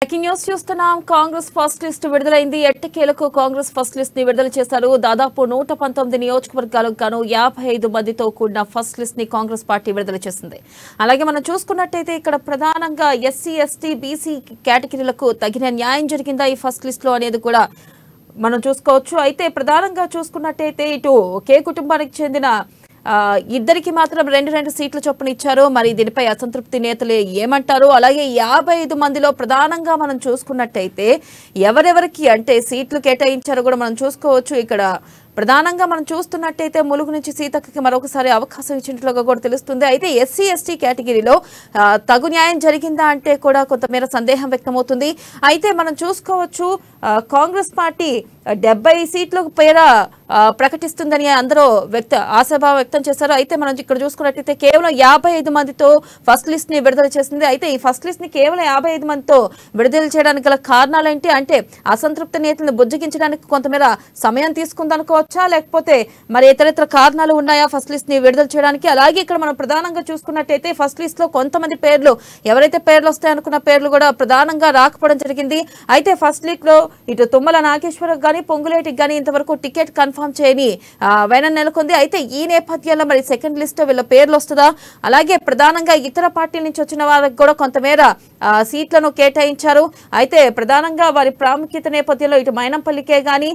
Breaking news చూస్తున్నాం. Congress first list విడుదలైంది. ఎట్టకేలకు కాంగ్రెస్ ఫస్ట్ లిస్ట్ ని విడుదల చేశారు. దాదాపు 119 నియోజకవర్గాలకు గాను 55 మందితో కూడిన ఫస్ట్ లిస్ట్ ని కాంగ్రెస్ పార్టీ విడుదల చేసింది. అలాగే మనం చూసుకున్నట్టయితే ఇక్కడ ప్రధానంగా ఎస్సీ, ఎస్టీ, బీసీ కేటగిరీలకు తగిన న్యాయం జరిగిందా ఈ ఫస్ట్ లిస్ట్ లో అనేది కూడా మనం చూసుకోవచ్చు. అయితే ప్రధానంగా చూసుకున్నట్టయితే ఇటు ఒకే కుటుంబానికి చెందిన ఇద్దరికి మాత్రం 2 సీట్ల చొప్పున ఇచ్చారు. మరి దీనిపై అసంతృప్తి నేతలు ఏమంటారు? అలాగే 55 మందిలో ప్రధానంగా మనం చూసుకున్నట్టయితే ఎవరెవరికి అంటే సీట్లు కేటాయించారో కూడా మనం చూసుకోవచ్చు. ఇక్కడ ప్రధానంగా మనం చూస్తున్నట్టయితే ములుగు నుంచి సీతక్కకి మరొకసారి అవకాశం ఇచ్చినట్లుగా కూడా తెలుస్తుంది. అయితే ఎస్సీ, ఎస్టీ కేటగిరీలో తగు న్యాయం జరిగిందా అంటే కూడా కొంతమేర సందేహం వ్యక్తమవుతుంది. అయితే మనం చూసుకోవచ్చు కాంగ్రెస్ పార్టీ 70 సీట్ల పేర ప్రకటిస్తుందని అందరూ ఆశాభావం వ్యక్తం చేశారు. అయితే మనం ఇక్కడ చూసుకున్నట్టయితే కేవలం 55 మందితో ఫస్ట్ లిస్ట్ ని విడుదల చేసింది. అయితే ఈ ఫస్ట్ లిస్ట్ ని కేవలం 55 మందితో విడుదల చేయడానికి గల కారణాలు ఏంటి అంటే అసంతృప్త నేతలను బుజ్జగించడానికి కొంతమేర సమయం తీసుకుందనుకోవచ్చు, లేకపోతే మరి ఇతర కారణాలు ఉన్నాయా ఫస్ట్ లిస్ట్ ని విడుదల చేయడానికి? అలాగే ఇక్కడ మనం ప్రధానంగా చూసుకున్నట్టయితే ఫస్ట్ లిస్ట్ లో కొంతమంది పేర్లు ఎవరైతే పేర్లు వస్తాయనుకున్న పేర్లు కూడా ప్రధానంగా రాకపోవడం జరిగింది. అయితే ఫస్ట్ లిస్ట్ లో ఇటు తుమ్మల నాగేశ్వరరావు గానీ పొంగులేటికి గానీ ఇంతవరకు టికెట్ కన్ఫర్మ్ చేయని వైనం నెలకొంది. అయితే ఈ నేపథ్యంలో మరి సెకండ్ లిస్ట్ వీళ్ళ పేర్లు వస్తుందా? అలాగే ప్రధానంగా ఇతర పార్టీల నుంచి వచ్చిన వారికి కూడా కొంతమేర సీట్లను కేటాయించారు. అయితే ప్రధానంగా వారి ప్రాముఖ్యత నేపథ్యంలో ఇటు మైనంపల్లికే గానీ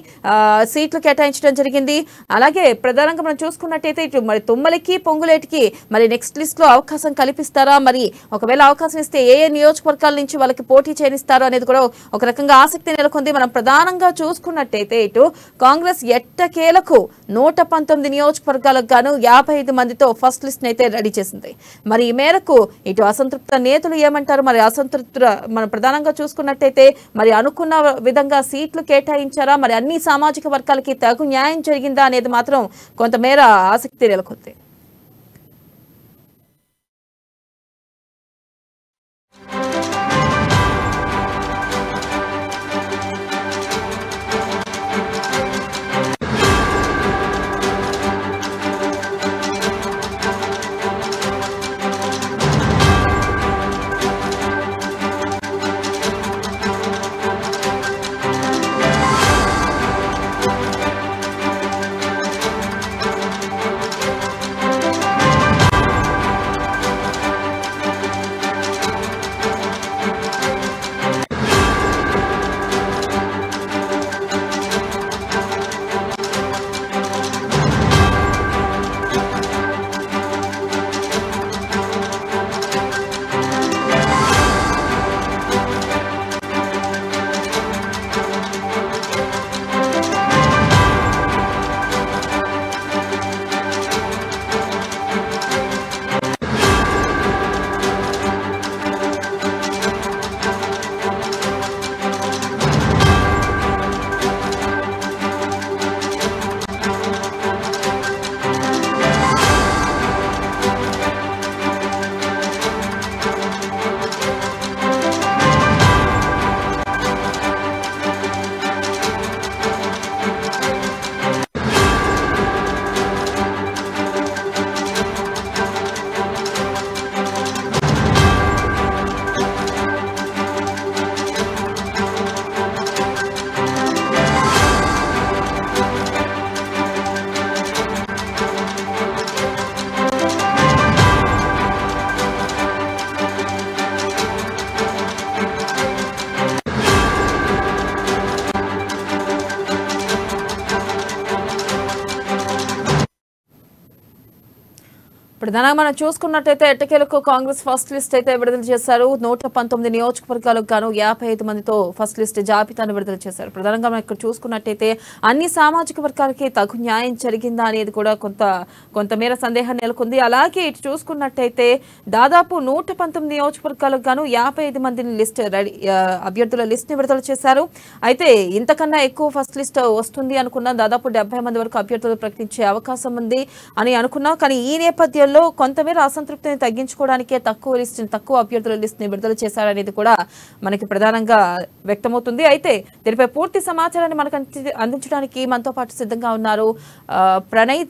సీట్లు కేటాయించడం జరిగింది. అలాగే ప్రధానంగా మనం చూసుకున్నట్టయితే ఇటు మరి తుమ్మలకి పొంగులేటికి మరి నెక్స్ట్ లిస్ట్ లో అవకాశం కల్పిస్తారా? మరి ఒకవేళ అవకాశం ఇస్తే ఏ నియోజకవర్గాల నుంచి వాళ్ళకి పోటీ చేయనిస్తారో అనేది కూడా ఒక రకంగా ఆసక్తి నెలకొంది. మనం ప్రధానంగా చూసుకున్నట్టయితే ఇటు కాంగ్రెస్ ఎట్టకేలకు 119 నియోజకవర్గాలకు గాను 55 మందితో ఫస్ట్ లిస్ట్ అయితే రెడీ చేసింది. మరి ఈ మేరకు ఇటు అసంతృప్త నేతలు ఏమంటారు? మరి మనం ప్రధానంగా చూసుకున్నట్టయితే మరి అనుకున్న విధంగా సీట్లు కేటాయించారా? మరి అన్ని సామాజిక వర్గాలకి తగు న్యాయం జరిగిందా అనేది మాత్రం కొంతమేర ఆసక్తి నెలకొంది. ప్రధానంగా మనం చూసుకున్నట్టయితే ఎట్టకేలకు కాంగ్రెస్ ఫస్ట్ లిస్ట్ అయితే విడుదల చేశారు. 119 నియోజకవర్గాలకు గాను 55 మందితో ఫస్ట్ లిస్ట్ జాబితాను విడుదల చేశారు. ప్రధానంగా మనం ఇక్కడ చూసుకున్నట్టయితే అన్ని సామాజిక వర్గాలకి తగు న్యాయం జరిగిందా అనేది కూడా కొంతమేర సందేహం నెలకొంది. అలాగే ఇటు చూసుకున్నట్టయితే దాదాపు 119 నియోజకవర్గాలకు గాను 55 మందిని అభ్యర్థుల లిస్ట్ ని విడుదల చేశారు. అయితే ఇంతకన్నా ఎక్కువ ఫస్ట్ లిస్ట్ వస్తుంది అనుకున్నాం. దాదాపు 70 మంది వరకు అభ్యర్థులు ప్రకటించే అవకాశం ఉంది అని అనుకున్నాం. కానీ ఈ నేపథ్యంలో ఎన్నికల్లో కొంతమేర అసంతృప్తిని తగ్గించుకోవడానికే తక్కువ అభ్యర్థుల లిస్ట్ ని విడుదల చేశారనేది కూడా మనకి ప్రధానంగా వ్యక్తమవుతుంది. అయితే దీనిపై పూర్తి సమాచారాన్ని మనకు అందించడానికి మనతో పాటు సిద్ధంగా ఉన్నారు ప్రణయ్.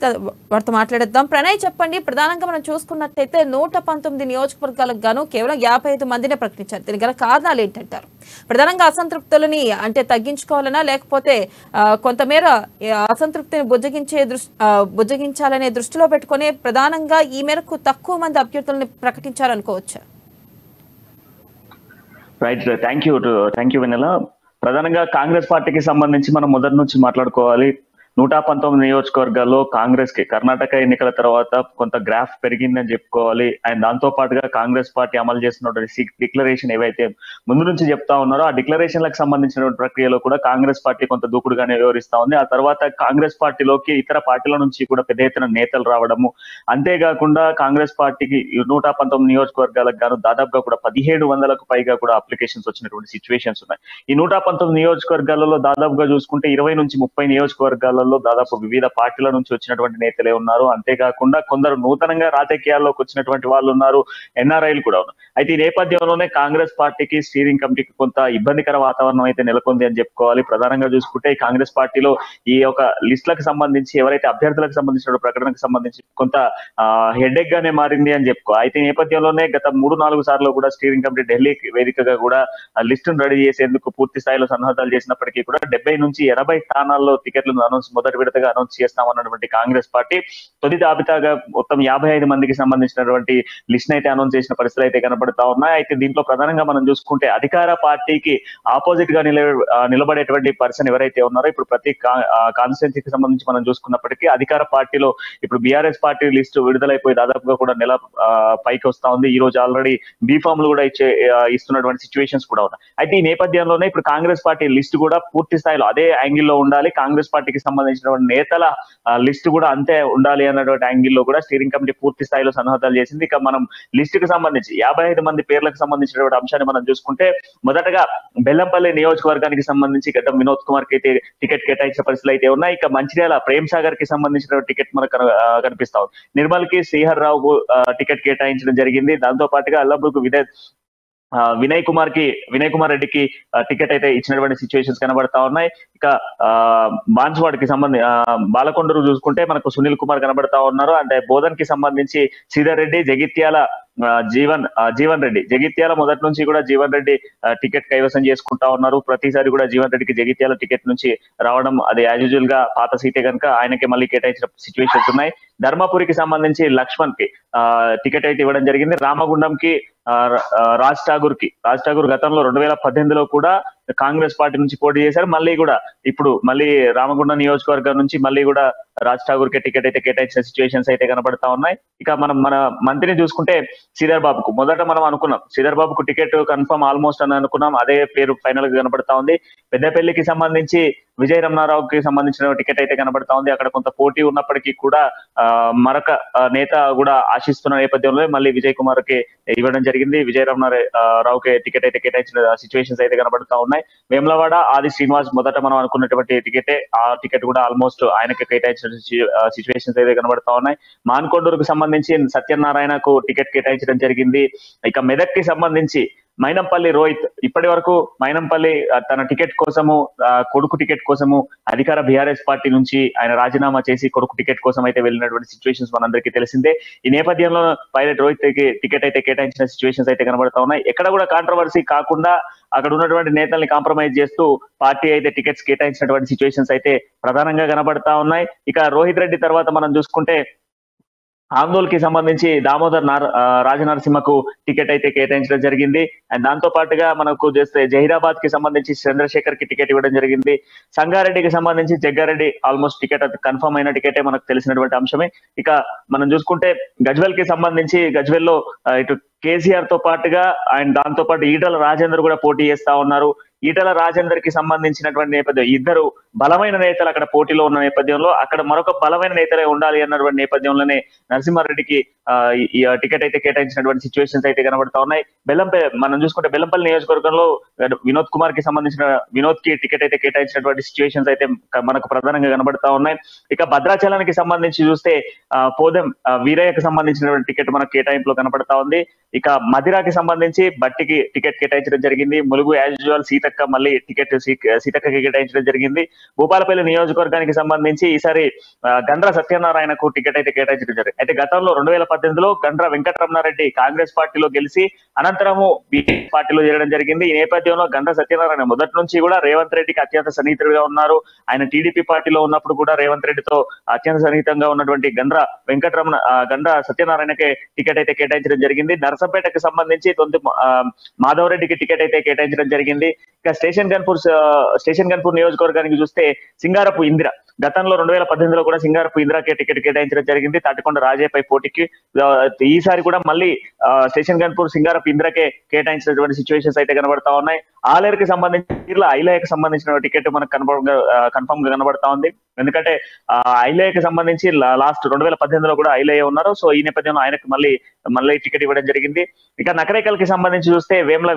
వారితో మాట్లాడేద్దాం. ప్రణయ్, చెప్పండి, ప్రధానంగా మనం చూసుకున్నట్లయితే 119 నియోజకవర్గాలకు గాను కేవలం 55 మందినే ప్రకటించారు. దీనికి గల కారణాలు ఏంటంటారు? ప్రధానంగా అసంతృప్తులని అంటే తగ్గించుకోవాలనా, లేకపోతే కొంతమేర అసంతృప్తిని బుజ్జగించాలనే దృష్టిలో పెట్టుకుని ప్రధానంగా ఈ మేరకు తక్కువ మంది అభ్యర్థులను ప్రకటించారనుకోవచ్చు? రైట్, థ్యాంక్ యూ వెన్నెల. ప్రధానంగా కాంగ్రెస్ పార్టీకి సంబంధించి మనం మొదటి నుంచి మాట్లాడుకోవాలి. 119 నియోజకవర్గాల్లో కాంగ్రెస్ కి కర్ణాటక ఎన్నికల తర్వాత కొంత గ్రాఫ్ పెరిగిందని చెప్పుకోవాలి. అండ్ దాంతో పాటుగా కాంగ్రెస్ పార్టీ అమలు చేస్తున్నటువంటి డిక్లరేషన్ ఏవైతే ముందు నుంచి చెప్తా ఉన్నారో ఆ డిక్లరేషన్లకు సంబంధించినటువంటి ప్రక్రియలో కూడా కాంగ్రెస్ పార్టీ కొంత దూకుడుగానే వ్యవహరిస్తా ఉంది. ఆ తర్వాత కాంగ్రెస్ పార్టీలోకి ఇతర పార్టీల నుంచి కూడా పెద్ద ఎత్తున నేతలు రావడము, అంతేకాకుండా కాంగ్రెస్ పార్టీకి 119 నియోజకవర్గాలకు గాను దాదాపుగా కూడా 1700కు పైగా కూడా అప్లికేషన్స్ వచ్చినటువంటి సిచ్యువేషన్స్ ఉన్నాయి. ఈ 119 నియోజకవర్గాలలో దాదాపుగా చూసుకుంటే 20 నుంచి 30 నియోజకవర్గాల దాదాపు వివిధ పార్టీల నుంచి వచ్చినటువంటి నేతలే ఉన్నారు. అంతేకాకుండా కొందరు నూతనంగా రాజకీయాల్లోకి వచ్చినటువంటి వాళ్ళు ఉన్నారు, ఎన్ఆర్ఐలు కూడా ఉన్నారు. అయితే ఈ నేపథ్యంలోనే కాంగ్రెస్ పార్టీకి స్టీరింగ్ కమిటీకి కొంత ఇబ్బందికర వాతావరణం అయితే నెలకొంది అని చెప్పుకోవాలి. ప్రధానంగా చూసుకుంటే ఈ కాంగ్రెస్ పార్టీలో ఈ యొక్క లిస్టులకు సంబంధించి ఎవరైతే అభ్యర్థులకు సంబంధించిన ప్రకటనకు సంబంధించి కొంత హెడేక్ గానే మారింది అని చెప్పుకో. అయితే ఈ నేపథ్యంలోనే గత 3-4 సార్లు కూడా స్టీరింగ్ కమిటీ ఢిల్లీ వేదికగా కూడా లిస్టును రెడీ చేసేందుకు పూర్తి స్థాయిలో సన్నాహాలు చేసినప్పటికీ కూడా 70 నుంచి 80 స్థానాల్లో టికెట్లను మొదటి విడతగా అనౌన్స్ చేస్తామన్నటువంటి కాంగ్రెస్ పార్టీ తొలి జాబితాగా మొత్తం 55 మందికి సంబంధించినటువంటి లిస్ట్ అయితే అనౌన్స్ చేసిన పరిస్థితులు అయితే కనబడతా ఉన్నాయి. అయితే దీంట్లో ప్రధానంగా మనం చూసుకుంటే అధికార పార్టీకి ఆపోజిట్ గా నిలబడేటువంటి పర్సన్ ఎవరైతే ఉన్నారో ఇప్పుడు ప్రతి కాన్స్టిట్యున్సీకి సంబంధించి మనం చూసుకున్నప్పటికీ అధికార పార్టీలో ఇప్పుడు బీఆర్ఎస్ పార్టీ లిస్ట్ విడుదలైపోయి దాదాపుగా కూడా నెల పైకి వస్తా ఉంది. ఈ రోజు ఆల్రెడీ బీఫామ్లు కూడా ఇస్తున్నటువంటి సిచ్యువేషన్స్ కూడా ఉన్నాయి. అయితే ఈ నేపథ్యంలోనే ఇప్పుడు కాంగ్రెస్ పార్టీ లిస్ట్ కూడా పూర్తి స్థాయిలో అదే యాంగిల్లో ఉండాలి, కాంగ్రెస్ పార్టీకి సంబంధించినటువంటి నేతల లిస్ట్ కూడా అంతే ఉండాలి అన్నటువంటి యాంగిల్లో కూడా స్టీరింగ్ కమిటీ పూర్తి స్థాయిలో సన్నాహాలు చేసింది. ఇక మనం లిస్ట్ కి సంబంధించి 55 మంది పేర్లకు సంబంధించినటువంటి అంశాన్ని మనం చూసుకుంటే మొదటగా బెల్లంపల్లి నియోజకవర్గానికి సంబంధించి గతం వినోద్ కుమార్ కి అయితే టికెట్ కేటాయించిన పరిస్థితులు అయితే ఉన్నాయి. ఇక మంచిర్యాల ప్రేమ్ సాగర్ కి సంబంధించిన టికెట్ మనకు కనిపిస్తా ఉంది. నిర్మల్ కి శ్రీహర్ రావుకు టికెట్ కేటాయించడం జరిగింది. దాంతో పాటుగా అల్లాపూర్కు వినయ్ కుమార్ రెడ్డికి టికెట్ అయితే ఇచ్చినటువంటి సిచ్యువేషన్స్ కనబడతా ఉన్నాయి. ఇక బాన్స్వాడ్ కి సంబంధించి బాలకొండరు చూసుకుంటే మనకు సునీల్ కుమార్ కనబడతా ఉన్నారు. అంటే బోధన్ కి సంబంధించి శ్రీధర్ రెడ్డి, జగిత్యాల జీవన్ రెడ్డి, జగిత్యాల మొదటి నుంచి కూడా జీవన్ రెడ్డి టికెట్ కైవసం చేసుకుంటా ఉన్నారు. ప్రతిసారి కూడా జీవన్ రెడ్డికి జగిత్యాల టికెట్ నుంచి రావడం అది యాజ్ యూజువల్ గా పాత సీటే కనుక ఆయనకి మళ్ళీ కేటాయించిన సిచ్యువేషన్స్ ఉన్నాయి. ధర్మపురికి సంబంధించి లక్ష్మణ్ కి టికెట్ అయితే ఇవ్వడం జరిగింది. రామగుండం కి రాజ్ ఠాగూర్ గతంలో 2018లో కూడా కాంగ్రెస్ పార్టీ నుంచి పోటీ చేశారు. మళ్ళీ రామగుండం నియోజకవర్గం నుంచి మళ్ళీ కూడా రాజ్ ఠాగూర్ కి టికెట్ అయితే కేటాయించిన సిచ్యువేషన్స్ అయితే కనబడతా ఉన్నాయి. ఇక మన మంత్రిని చూసుకుంటే శ్రీధర్ బాబుకు మొదట మనం అనుకున్నాం శ్రీధర్ బాబుకు టికెట్ కన్ఫర్మ్ ఆల్మోస్ట్ అని అనుకున్నాం, అదే పేరు ఫైనల్ గా కనబడతా ఉంది. పెద్దపల్లికి సంబంధించి విజయ రమణారావుకి సంబంధించిన టికెట్ అయితే కనబడతా ఉంది. అక్కడ కొంత పోటీ ఉన్నప్పటికీ కూడా మరొక నేత కూడా ఆశిస్తున్న నేపథ్యంలో మళ్ళీ విజయ్ కుమార్ కి ఇవ్వడం జరిగింది. విజయ రమణారావుకి టికెట్ అయితే కేటాయించిన సిచ్యువేషన్స్ అయితే కనబడతా ఉన్నాయి. వేములవాడ ఆది శ్రీనివాస్ మొదట మనం అనుకున్నటువంటి టికెటే, ఆ టికెట్ కూడా ఆల్మోస్ట్ ఆయనకి కేటాయించిన సిచ్యువేషన్స్ అయితే కనబడతా ఉన్నాయి. మాన్కొండూరుకు సంబంధించి సత్యనారాయణకు టికెట్ కేటాయించడం జరిగింది. ఇక మెదక్ కి సంబంధించి మైనంపల్లి రోహిత్, ఇప్పటి వరకు మైనంపల్లి తన టికెట్ కోసము కొడుకు టికెట్ కోసము అధికార బీఆర్ఎస్ పార్టీ నుంచి ఆయన రాజీనామా చేసి కొడుకు టికెట్ కోసం అయితే వెళ్ళినటువంటి సిచ్యువేషన్స్ మనందరికీ తెలిసిందే. ఈ నేపథ్యంలో పైలట్ రోహిత్ కి టికెట్ అయితే కేటాయించిన సిచ్యువేషన్స్ అయితే కనబడతా ఉన్నాయి. ఎక్కడ కూడా కాంట్రవర్సీ కాకుండా అక్కడ ఉన్నటువంటి నేతల్ని కాంప్రమైజ్ చేస్తూ పార్టీ అయితే టికెట్స్ కేటాయించినటువంటి సిచ్యువేషన్స్ అయితే ప్రధానంగా కనబడతా ఉన్నాయి. ఇక రోహిత్ రెడ్డి తర్వాత మనం చూసుకుంటే ఆందోళ్ కి సంబంధించి దామోదర్ రాజనరసింహకు టికెట్ అయితే కేటాయించడం జరిగింది. అండ్ దాంతో పాటుగా మనకు చేస్తే జహీరాబాద్ కి సంబంధించి చంద్రశేఖర్ కి టికెట్ ఇవ్వడం జరిగింది. సంగారెడ్డికి సంబంధించి జగ్గారెడ్డి ఆల్మోస్ట్ టికెట్ కన్ఫర్మ్ అయిన టికెటే మనకు తెలిసినటువంటి అంశమే. ఇక మనం చూసుకుంటే గజ్వెల్ కి సంబంధించి గజ్వెల్ లో ఇటు కేసీఆర్ తో పాటుగా ఆయన దాంతో పాటు ఈటల రాజేందర్ కూడా పోటీ చేస్తా ఉన్నారు. ఈటల రాజేందర్ కి సంబంధించినటువంటి నేపథ్యం, ఇద్దరు బలమైన నేతలు అక్కడ పోటీలో ఉన్న నేపథ్యంలో అక్కడ మరొక బలమైన నేతలే ఉండాలి అన్నటువంటి నేపథ్యంలోనే నరసింహారెడ్డికి ఈ టికెట్ అయితే కేటాయించినటువంటి సిచ్యువేషన్స్ అయితే కనబడతా ఉన్నాయి. మనం చూసుకుంటే బెల్లంపల్లి నియోజకవర్గంలో వినోద్ కి టికెట్ అయితే కేటాయించినటువంటి సిచ్యువేషన్స్ అయితే మనకు ప్రధానంగా కనబడతా ఉన్నాయి. ఇక భద్రాచలానికి సంబంధించి చూస్తే పోదెం వీరయ్యకి సంబంధించినటువంటి టికెట్ మనకు కేటాయింపులో కనబడతా ఉంది. ఇక మదిరాకి సంబంధించి బట్టికి టికెట్ కేటాయించడం జరిగింది. ములుగు యాజ్ యూజువల్ సీతక్కకి కేటాయించడం జరిగింది. భూపాలపల్లి నియోజకవర్గానికి సంబంధించి ఈసారి గండ్ర సత్యనారాయణకు టికెట్ అయితే కేటాయించడం జరిగింది. అయితే గతంలో 2018లో గండ్ర వెంకటరమణారెడ్డి కాంగ్రెస్ పార్టీలో గెలిచి అనంతరము బీజేపీ పార్టీలో చేరడం జరిగింది. ఈ నేపథ్యంలో గండ్ర సత్యనారాయణ మొదటి నుంచి కూడా రేవంత్ రెడ్డికి అత్యంత సన్నిహితుడిగా ఉన్నారు. ఆయన టీడీపీ పార్టీలో ఉన్నప్పుడు కూడా రేవంత్ రెడ్డితో అత్యంత సన్నిహితంగా ఉన్నటువంటి గండ్ర సత్యనారాయణకి టికెట్ అయితే కేటాయించడం జరిగింది. నర్సంపేటకు సంబంధించి మాధవరెడ్డికి టికెట్ అయితే కేటాయించడం జరిగింది. ఇక స్టేషన్ గన్పూర్ నియోజకవర్గానికి చూస్తే సింగారపు ఇందిర గతంలో 2018లో కూడా సింగారపు ఇందిరాకే టికెట్ కేటాయించడం జరిగింది తాటికొండ రాజయ్యపై పోటీకి. ఈసారి కూడా మళ్ళీ స్టేషన్ గన్పూర్ సింగారపు ఇందిరాకే కేటాయించినటువంటి సిచ్యువేషన్స్ అయితే కనబడతా ఉన్నాయి. ఆలేరుకి సంబంధించి ఐలయ్యకి సంబంధించిన టికెట్ మనకు కన్ఫర్మ్ గా కనబడతా ఉంది. ఎందుకంటే ఐలయ్యకి సంబంధించి లాస్ట్ 2018లో కూడా ఐలయ్య ఉన్నారు. సో ఈ నేపథ్యంలో ఆయనకు మళ్ళీ టికెట్ ఇవ్వడం జరిగింది. ఇక నకరేకల్కి సంబంధించి చూస్తే వేముల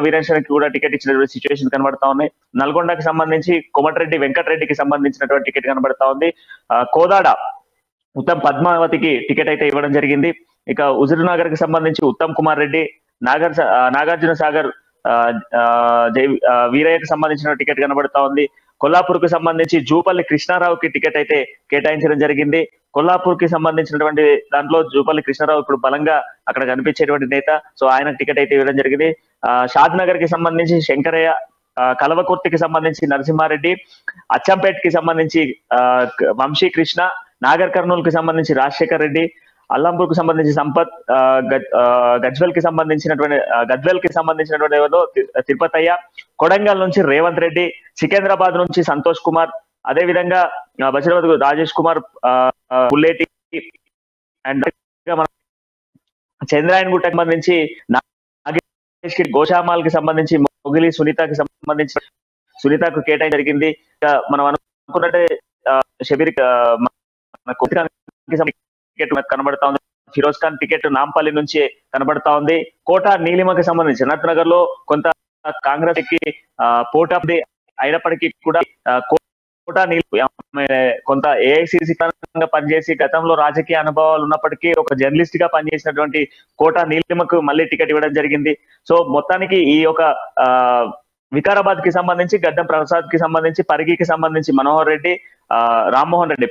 వీరేశానికి కూడా టికెట్ ఇచ్చినటువంటి సిచ్యువేషన్ కనబడతా ఉన్నాయి. నల్గొండకి సంబంధించి కోమటిరెడ్డి వెంకటరెడ్డికి సంబంధించినటువంటి టికెట్ కనబడతా ఉంది. కోదాడ ఉత్తమ్ పద్మావతికి టికెట్ అయితే ఇవ్వడం జరిగింది. ఇక హుజూర్నగర్ కి సంబంధించి ఉత్తమ్ కుమార్ రెడ్డి, నాగార్జున సాగర్ వీరయ్యకి సంబంధించిన టికెట్ కనబడతా ఉంది. కొల్లాపూర్ కి సంబంధించి జూపల్లి కృష్ణారావుకి టికెట్ అయితే కేటాయించడం జరిగింది. కొల్లాపూర్ కి సంబంధించినటువంటి దాంట్లో జూపల్లి కృష్ణారావు ఇప్పుడు బలంగా అక్కడ కనిపించేటువంటి నేత. సో ఆయనకు టికెట్ అయితే ఇవ్వడం జరిగింది. షాద్ నగర్ కి సంబంధించి శంకరయ్య, కలవకుర్తికి సంబంధించి నరసింహారెడ్డి, అచ్చంపేట్ కి సంబంధించి వంశీ కృష్ణ, నాగర్ కర్నూలు కి సంబంధించి రాజశేఖర్ రెడ్డి, అల్లంపూర్ కు సంబంధించి సంపత్, గజ్వెల్ కి సంబంధించినటువంటి తిరుపతయ్య, కొడంగల్ నుంచి రేవంత్ రెడ్డి, సికింద్రాబాద్ నుంచి సంతోష్ కుమార్, అదే విధంగా బషీరాబాద్ రాజేష్ కుమార్, పుల్లేటి అండ్ చంద్రాయన్గుట్టకి సంబంధించి గోషామాల్ కి సంబంధించి మొగిలి సునీతకు కేటాయించడం జరిగింది. మనం అనుకున్నట్టే షబీర్ టికెట్ కనబడతా ఉంది. ఫిరోజ్ ఖాన్ టికెట్ నాంపల్లి నుంచి కనబడతా ఉంది. కోట నీలిమకి సంబంధించి అనంత్ నగర్ లో కొంత కాంగ్రెస్ కి పోటీ అయినప్పటికీ కూడా కోట కొంత ఏఐసిసి పనిచేసి గతంలో రాజకీయ అనుభవాలు ఉన్నప్పటికీ ఒక జర్నలిస్ట్ గా పనిచేసినటువంటి కోట నీలిమకు మళ్ళీ టికెట్ ఇవ్వడం జరిగింది. సో మొత్తానికి ఈ యొక్క వికారాబాద్ కి సంబంధించి గడ్డం ప్రసాద్ కి సంబంధించి పరిగికి సంబంధించి మనోహర్ రెడ్డి,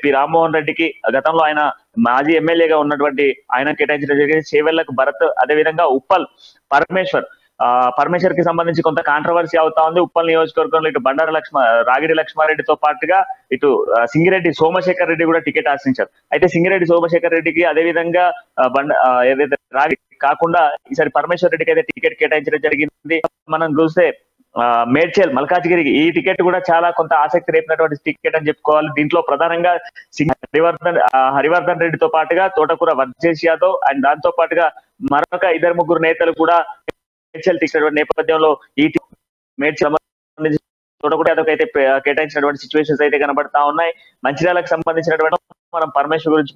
పి రామ్మోహన్ రెడ్డికి గతంలో ఆయన మాజీ ఎమ్మెల్యేగా ఉన్నటువంటి ఆయన కేటాయించడం జరిగింది. చేవెళ్లకు భరత్, అదేవిధంగా ఉప్పల్ పరమేశ్వర్ కి సంబంధించి కొంత కాంట్రవర్సీ అవుతా ఉంది. ఉప్పల్ నియోజకవర్గంలో ఇటు రాగిడి లక్ష్మారెడ్డితో పాటుగా ఇటు సింగిరెడ్డి సోమశేఖర్ రెడ్డి కూడా టికెట్ ఆశించారు. అయితే సింగిరెడ్డి సోమశేఖర్ రెడ్డికి అదేవిధంగా ఏదైతే రాగి కాకుండా ఈసారి పరమేశ్వర్ రెడ్డికి అయితే టికెట్ కేటాయించడం జరిగింది. మనం చూస్తే మేడ్చల్ మల్కాజ్గిరికి ఈ టికెట్ కూడా చాలా కొంత ఆసక్తి రేపినటువంటి టికెట్ అని చెప్పుకోవాలి. దీంట్లో ప్రధానంగా హరివర్ధన్ రెడ్డితో పాటుగా తోటకూర వర్జేష్ యాదవ్ అండ్ దాంతో పాటుగా మరొక 2-3 నేతలు కూడా మేడ్చల్ తీసుకున్నటువంటి నేపథ్యంలో ఈ మేడ్చల్ తోటకూర యాదవ్ అయితే కేటాయించినటువంటి సిచ్యువేషన్స్ అయితే కనబడతా ఉన్నాయి. మంచిర్యాలకు సంబంధించినటువంటి మనం పరమేశ్వర్ గురించి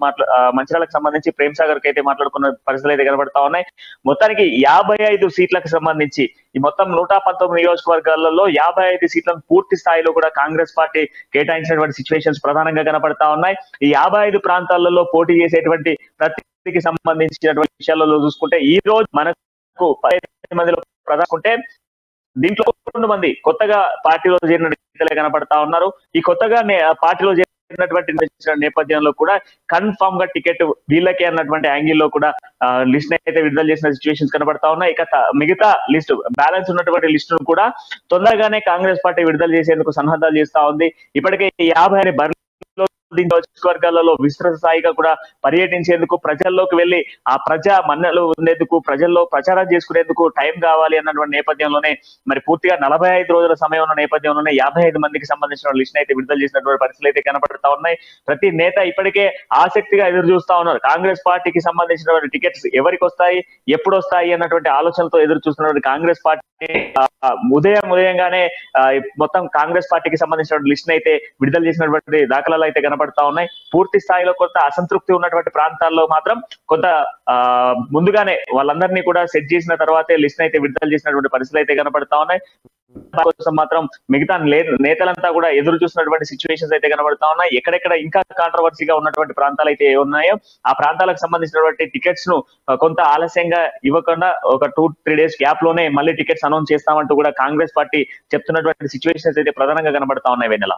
మంచిర్యాలకు సంబంధించి ప్రేమ్ సాగర్ కి అయితే మాట్లాడుకున్న పరిస్థితులు అయితే కనబడతా ఉన్నాయి. మొత్తానికి 55 సీట్లకు సంబంధించి ఈ మొత్తం 119 నియోజకవర్గాలలో 55 సీట్లను పూర్తి స్థాయిలో కూడా కాంగ్రెస్ పార్టీ కేటాయించినటువంటి సిచ్యువేషన్స్ ప్రధానంగా కనబడతా ఉన్నాయి. ఈ 55 ప్రాంతాలలో పోటీ చేసేటువంటి ప్రతికి సంబంధించినటువంటి విషయాలలో చూసుకుంటే ఈ రోజు మనకు 15 మందిలో ప్రధానుకుంటే దీంట్లో 2 మంది కొత్తగా పార్టీలో చేరిన నేతలే కనబడతా ఉన్నారు. ఈ కొత్తగా పార్టీలో చేరినటువంటి నేపథ్యంలో కూడా కన్ఫర్మ్ గా టికెట్ వీళ్ళకే అన్నటువంటి యాంగిల్ లో కూడా లిస్ట్ అయితే విడుదల చేసిన సిచ్యువేషన్స్ కనబడతా ఉన్నాయి. ఇక మిగతా లిస్టు బ్యాలెన్స్ ఉన్నటువంటి లిస్టును కూడా తొందరగానే కాంగ్రెస్ పార్టీ విడుదల చేసేందుకు సన్నద్ధాలు చేస్తా ఉంది. ఇప్పటికే 50 బరిలో నియోజకవర్గాలలో విస్తృత స్థాయిగా కూడా పర్యటించేందుకు, ప్రజల్లోకి వెళ్లి ఆ ప్రజా మన్నలు ఉండేందుకు, ప్రజల్లో ప్రచారం చేసుకునేందుకు టైం కావాలి అన్నటువంటి నేపథ్యంలోనే మరి పూర్తిగా 45 రోజుల సమయం ఉన్న నేపథ్యంలోనే 55 మందికి సంబంధించిన లిస్ట్ అయితే విడుదల చేసినటువంటి పరిస్థితులు అయితే కనబడతా ఉన్నాయి. ప్రతి నేత ఇప్పటికే ఆసక్తిగా ఎదురు చూస్తా ఉన్నారు. కాంగ్రెస్ పార్టీకి సంబంధించినటువంటి టికెట్స్ ఎవరికి వస్తాయి, ఎప్పుడు వస్తాయి అన్నటువంటి ఆలోచనలతో ఎదురు చూస్తున్నటువంటి కాంగ్రెస్ పార్టీ ఉదయంగానే మొత్తం కాంగ్రెస్ పార్టీకి సంబంధించిన లిస్ట్ అయితే విడుదల చేసినటువంటి దాఖలాలు అయితే కనబడతా ఉన్నాయి. పూర్తి స్థాయిలో కొంత అసంతృప్తి ఉన్నటువంటి ప్రాంతాల్లో మాత్రం కొంత ముందుగానే వాళ్ళందరినీ కూడా సెట్ చేసిన తర్వాతే లిస్ట్ అయితే విడుదల చేసినటువంటి పరిస్థితులు అయితే కనబడతా ఉన్నాయి. కోసం మాత్రం మిగతా నేతలంతా కూడా ఎదురు చూసినటువంటి సిచ్యువేషన్స్ అయితే కనబడతా ఉన్నాయి. ఎక్కడెక్కడ ఇంకా కాంట్రవర్సీగా ఉన్నటువంటి ప్రాంతాలు అయితే ఉన్నాయో ఆ ప్రాంతాలకు సంబంధించినటువంటి టికెట్స్ ను కొంత ఆలస్యంగా ఇవ్వకుండా ఒక 2-3 డేస్ గ్యాప్ లోనే మళ్ళీ టికెట్స్ అనౌన్స్ చేస్తామంటూ కూడా కాంగ్రెస్ పార్టీ చెప్తున్నటువంటి సిచ్యువేషన్స్ అయితే ప్రధానంగా కనబడతా ఉన్నాయి వెన్నెల.